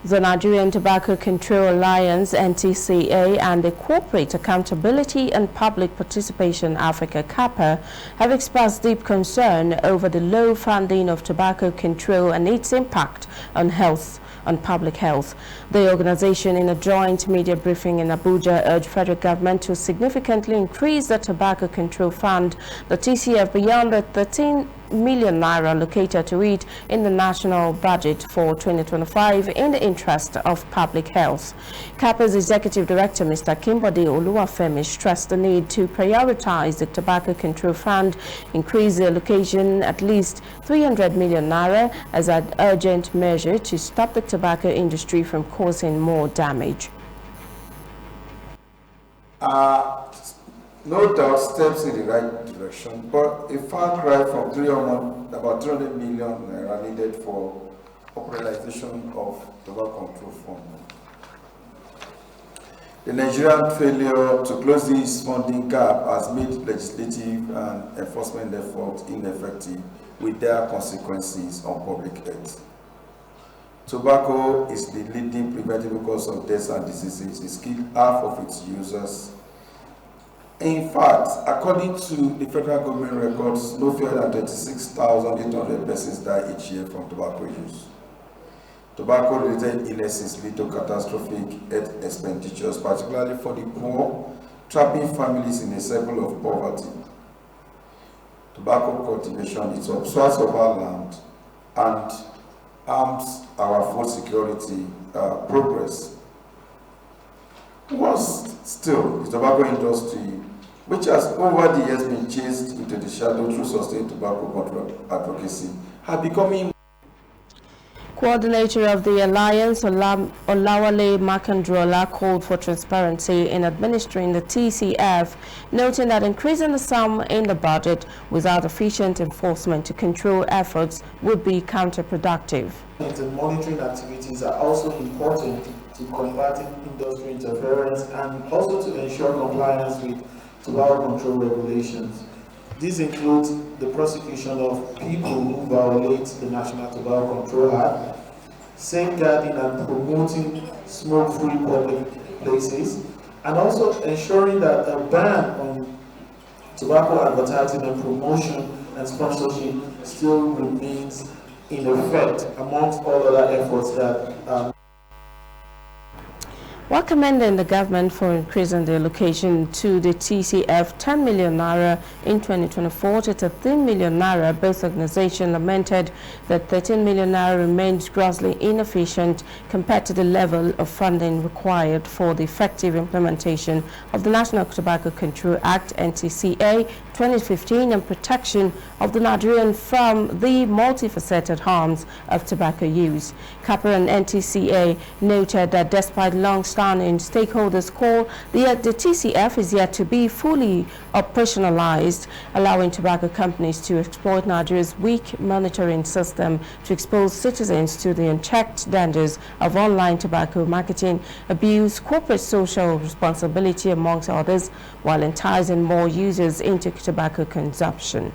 The Nigerian Tobacco Control Alliance (Ntca) and the Corporate Accountability and Public Participation Africa Cappa have expressed deep concern over the low funding of tobacco control and its impact on public health. The organization, in a joint media briefing in Abuja, urged federal government to significantly increase the tobacco control fund, the TCF, beyond the 13 million naira allocated to it in the national budget for 2025 in the interest of public health. Cappa's executive director, Mr. Kimbode Oluwafemi, stressed the need to prioritize the tobacco control fund, increase the allocation at least 300 million naira as an urgent measure to stop the tobacco industry from causing more damage. No doubt steps in the right direction, but a far cry from about 300 million naira needed for operationalization of tobacco control fund. The Nigerian failure to close this funding gap has made legislative and enforcement efforts ineffective, with their consequences on public health. Tobacco is the leading preventable cause of deaths and diseases. It kills half of its users. In fact, according to the federal government records, no fewer than 26,800 persons die each year from tobacco use. Tobacco-related illnesses lead to catastrophic health expenditures, particularly for the poor, trapping families in a cycle of poverty. Tobacco cultivation is obstructs of our land and harms our food security progress. Worse still, the tobacco industry, which has over the years been chased into the shadow through sustained tobacco control advocacy, are becoming. Coordinator of the Alliance, Olawale Makandrola, called for transparency in administering the TCF, noting that increasing the sum in the budget without efficient enforcement to control efforts would be counterproductive. The monitoring activities are also important to combating industry interference and also to ensure compliance with tobacco control regulations. This includes the prosecution of people who violate the National Tobacco Control Act, safeguarding and promoting smoke-free public places, and also ensuring that a ban on tobacco advertising and promotion and sponsorship still remains in effect, amongst all other efforts that While commending the government for increasing the allocation to the TCF 10 million naira in 2024 to 13 million naira, both organizations lamented that 13 million naira remains grossly inefficient compared to the level of funding required for the effective implementation of the National Tobacco Control Act (Ntca) 2015 and protection of the Nigerian from the multifaceted harms of tobacco use. Cappa and Ntca noted that despite long-standing stakeholders' call, the TCF is yet to be fully operationalized, allowing tobacco companies to exploit Nigeria's weak monitoring system to expose citizens to the unchecked dangers of online tobacco marketing, abuse, corporate social responsibility, amongst others, while enticing more users into tobacco consumption.